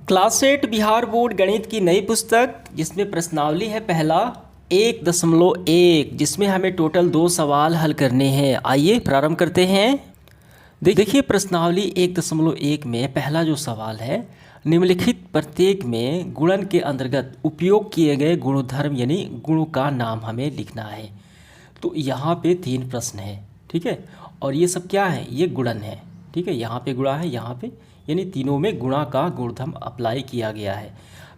Class 8 Bihar board गणित की नई पुस्तक जिसमें प्रश्नावली है पहला 1.1 जिसमें हमें टोटल 2 सवाल हल करने हैं। आइए प्रारंभ करते हैं। देखिए प्रश्नावली 1.1 में पहला जो सवाल है, निम्नलिखित प्रत्येक में गुणन के अंतर्गत उपयोग किए गए गुणधर्म यानी गुणों का नाम हमें लिखना है। तो यहाँ पे 3 प्रश्न है, ठीक है। और ये सब क्या है, ये गुणन है, ठीक है। यहाँ पे गुणा है, यहाँ पे यानी तीनों में गुणा का गुणधर्म अप्लाई किया गया है।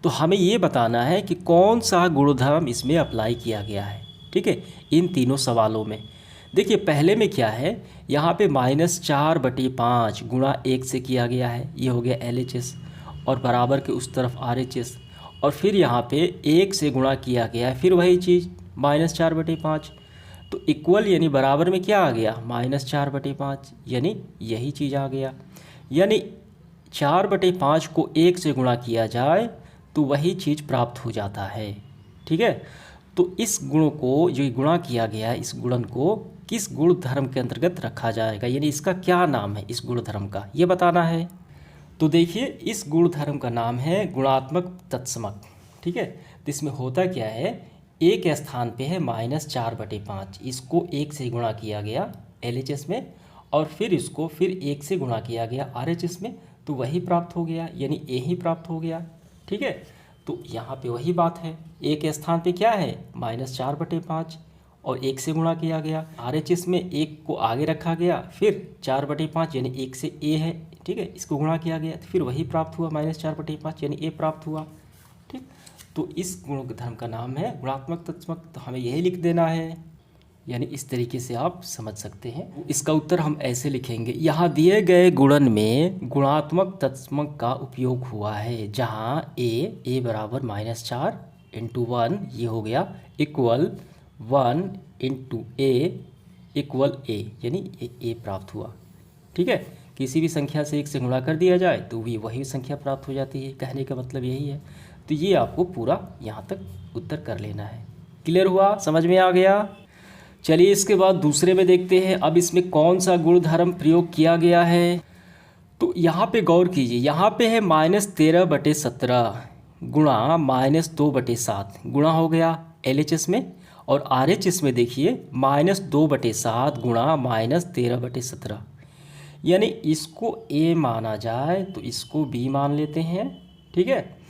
तो हमें ये बताना है कि कौन सा गुणधर्म इसमें अप्लाई किया गया है, ठीक है, इन तीनों सवालों में। देखिए पहले में क्या है, यहाँ पे -4/5 गुणा 1 से किया गया है, ये हो गया LHS, और बराबर के उस तरफ RHS। और फिर यहाँ पे 1 से गुणा किया गया है, फिर वही चीज़ -4/5। तो इक्वल यानी बराबर में क्या आ गया, -4/5, यानी यही चीज़ आ गया। यानी 4/5 को 1 से गुणा किया जाए तो वही चीज़ प्राप्त हो जाता है, ठीक है। तो इस गुण को जो गुणा किया गया, इस गुणन को किस गुणधर्म के अंतर्गत रखा जाएगा, यानी इसका क्या नाम है इस गुणधर्म का, ये बताना है। तो देखिए इस गुणधर्म का नाम है गुणात्मक तत्समक, ठीक है। तो इसमें होता क्या है, एक स्थान पे है -4/5, इसको 1 से गुणा किया गया LHS में, और फिर इसको फिर 1 से गुणा किया गया RHS में, तो वही प्राप्त हो गया, यानी A ही प्राप्त हो गया, ठीक है। तो यहाँ पे वही बात है, एक स्थान पे क्या है -4/5 और 1 से गुणा किया गया, RHS में 1 को आगे रखा गया, फिर 4/5 यानी 1 से A है, ठीक है, इसको गुणा किया गया, तो फिर वही प्राप्त हुआ -4/5 यानी A प्राप्त हुआ, ठीक। तो इस गुणधर्म का नाम है गुणात्मक तत्समक। तो हमें यही लिख देना है, यानी इस तरीके से आप समझ सकते हैं। इसका उत्तर हम ऐसे लिखेंगे, यहाँ दिए गए गुणन में गुणात्मक तत्समक का उपयोग हुआ है, जहाँ a बराबर -4 × 1 ये हो गया इक्वल 1 × a इक्वल a, यानी a प्राप्त हुआ, ठीक है। किसी भी संख्या से 1 से गुणा कर दिया जाए तो भी वही संख्या प्राप्त हो जाती है, कहने का मतलब यही है। तो ये आपको पूरा यहाँ तक उत्तर कर लेना है। क्लियर हुआ, समझ में आ गया। चलिए इसके बाद दूसरे में देखते हैं, अब इसमें कौन सा गुणधर्म प्रयोग किया गया है। तो यहाँ पे गौर कीजिए, यहाँ पे है -13/17 गुणा -2/7 गुणा हो गया LHS में, और RHS में देखिए -2/7 गुणा -13/17, यानी इसको A माना जाए तो इसको B मान लेते हैं, ठीक है।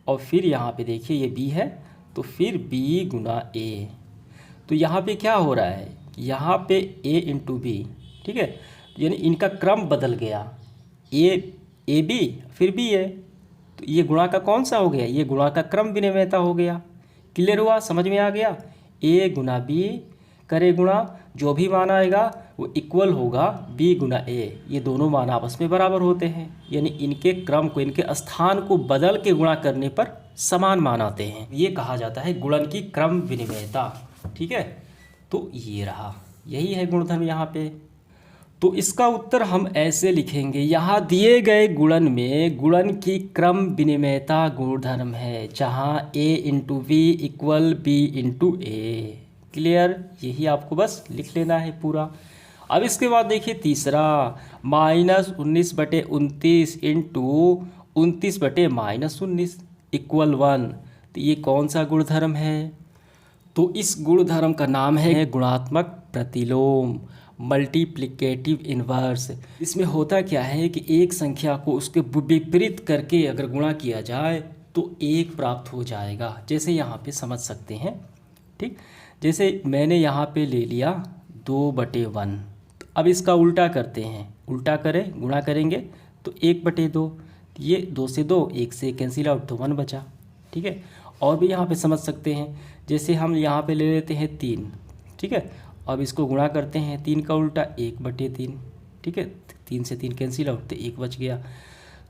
और फिर यहाँ पे देखिए ये B है, तो फिर B गुणा A। तो यहाँ पे क्या हो रहा है, यहाँ पे A × B, ठीक है, यानी इनका क्रम बदल गया, AB फिर B है, तो ये गुणा का कौन सा हो गया, ये गुणा का क्रम विनिमयता हो गया। क्लियर हुआ, समझ में आ गया। A गुना B करे गुणा, जो भी मान आएगा वो इक्वल होगा B गुना A, ये दोनों मान आपस में बराबर होते हैं, यानी इनके क्रम को, इनके स्थान को बदल के गुणा करने पर समान मान आते हैं। ये कहा जाता है गुणन की क्रम विनिमयता, ठीक है। तो ये रहा, यही है गुणधर्म यहाँ पे। तो इसका उत्तर हम ऐसे लिखेंगे, यहाँ दिए गए गुणन में गुणन की क्रम विनिमयता गुणधर्म है, जहाँ A × B equal B × A। Clear, यही आपको बस लिख लेना है पूरा। अब इसके बाद देखिए तीसरा, -19/29 × 29/-19 इक्वल 1। तो ये कौन सा गुणधर्म है, तो इस गुणधर्म का नाम है गुणात्मक प्रतिलोम, मल्टीप्लिकेटिव इन्वर्स। इसमें होता क्या है कि एक संख्या को उसके विपरीत करके अगर गुणा किया जाए तो 1 प्राप्त हो जाएगा, जैसे यहाँ पे समझ सकते हैं, ठीक। जैसे मैंने यहाँ पे ले लिया 2/1, अब इसका उल्टा करते हैं, उल्टा करें, गुणा करेंगे तो 1/2, ये 2 से 2, 1 से कैंसिल आउट, तो 1 बचा, ठीक है। और भी यहाँ पे समझ सकते हैं, जैसे हम यहाँ पे ले लेते हैं 3, ठीक है, अब इसको गुणा करते हैं, 3 का उल्टा 1/3, ठीक है, 3 से 3 कैंसिल आउट, तो 1 बच गया।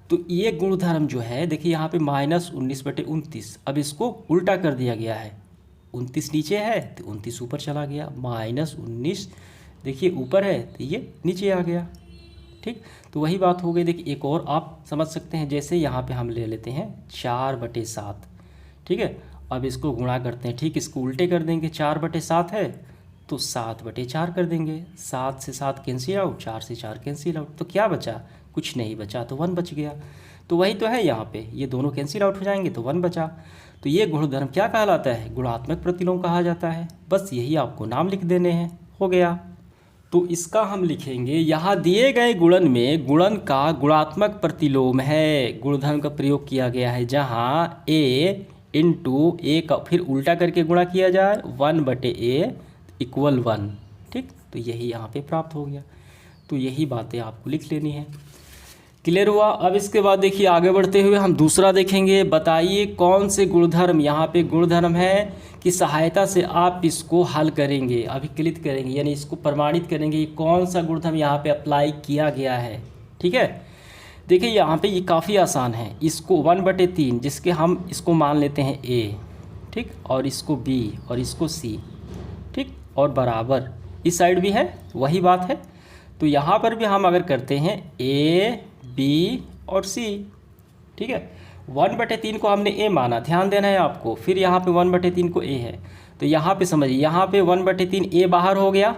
तो ये गुणधर्म जो है देखिए यहाँ पे -19/29, अब इसको उल्टा कर दिया गया है, 29 नीचे है तो 29 ऊपर चला गया, -19 देखिए ऊपर है तो ये नीचे आ गया, ठीक। तो वही बात हो गई। देखिए एक और आप समझ सकते हैं, जैसे यहाँ पे हम ले लेते हैं 4/7, ठीक है, अब इसको गुणा करते हैं, ठीक, इसको उल्टे कर देंगे, 4/7 है तो 7/4 कर देंगे, 7 से 7 कैंसिल आउट, 4 से 4 कैंसिल आउट, तो क्या बचा, कुछ नहीं बचा, तो 1 बच गया। तो वही तो है यहाँ पे, ये दोनों कैंसिल आउट हो जाएंगे तो 1 बचा। तो ये गुणधर्म क्या कहलाता है? गुणात्मक प्रतिलोम कहा जाता है। बस यही आपको नाम लिख देने हैं, हो गया। तो इसका हम लिखेंगे, यहाँ दिए गए गुणन में गुणन का गुणात्मक प्रतिलोम है, गुणधर्म का प्रयोग किया गया है, जहाँ a इंटू ए का फिर उल्टा करके गुणा किया जाए 1/a = 1। ठीक, तो यही यहाँ पे प्राप्त हो गया। तो यही बातें आपको लिख लेनी है। क्लियर हुआ? अब इसके बाद देखिए आगे बढ़ते हुए हम दूसरा देखेंगे। बताइए कौन से गुणधर्म, यहाँ पे गुणधर्म है कि सहायता से आप इसको हल करेंगे, अभिकलित करेंगे, यानी इसको प्रमाणित करेंगे। ये कौन सा गुणधर्म यहाँ पे अप्लाई किया गया है? ठीक है, देखिए यहाँ पे ये काफ़ी आसान है। इसको 1/3 जिसके हम इसको मान लेते हैं a, ठीक, और इसको b और इसको c, ठीक, और बराबर इस साइड भी है, वही बात है। तो यहाँ पर भी हम अगर करते हैं a, b और c, ठीक है। 1/3 को हमने a माना, ध्यान देना है आपको। फिर यहाँ पे 1/3 को a है, तो यहाँ पे समझिए, यहाँ पे 1/3 a बाहर हो गया,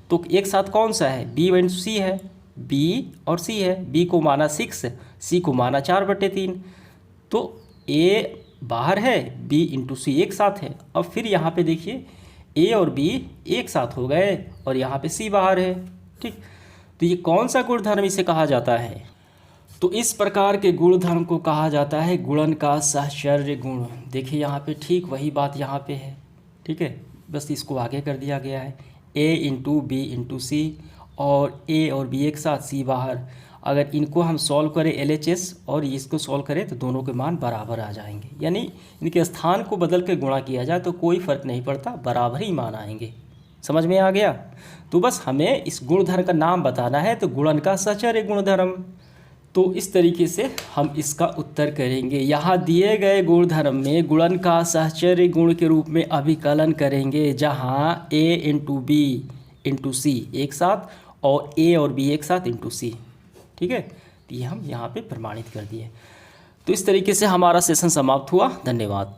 तो एक साथ कौन सा है? b × c है, b और c है। b को माना 6, c को माना 4/3, तो a बाहर है, b × c एक साथ है। अब फिर यहाँ पे देखिए a और b एक साथ हो गए और यहाँ पे c बाहर है, ठीक। तो ये कौन सा गुणधर्म इसे कहा जाता है? तो इस प्रकार के गुणधर्म को कहा जाता है गुणन का सहचर्य गुण। देखिए यहाँ पे ठीक वही बात यहाँ पे है, ठीक है, बस इसको आगे कर दिया गया है। a × b × c, और a और b एक साथ, c बाहर। अगर इनको हम सॉल्व करें LHS और इसको सॉल्व करें तो दोनों के मान बराबर आ जाएंगे, यानी इनके स्थान को बदल के गुणा किया जाए तो कोई फ़र्क नहीं पड़ता, बराबर ही मान आएंगे। समझ में आ गया? तो बस हमें इस गुणधर्म का नाम बताना है, तो गुणन का सहचर्य गुणधर्म। तो इस तरीके से हम इसका उत्तर करेंगे। यहाँ दिए गए गुणधर्म में गुणन का सहचर्य गुण के रूप में अभिकलन करेंगे, जहाँ a × b × c एक साथ और a और b एक साथ × c, ठीक है। तो ये हम यहाँ पे प्रमाणित कर दिए। तो इस तरीके से हमारा सेशन समाप्त हुआ। धन्यवाद।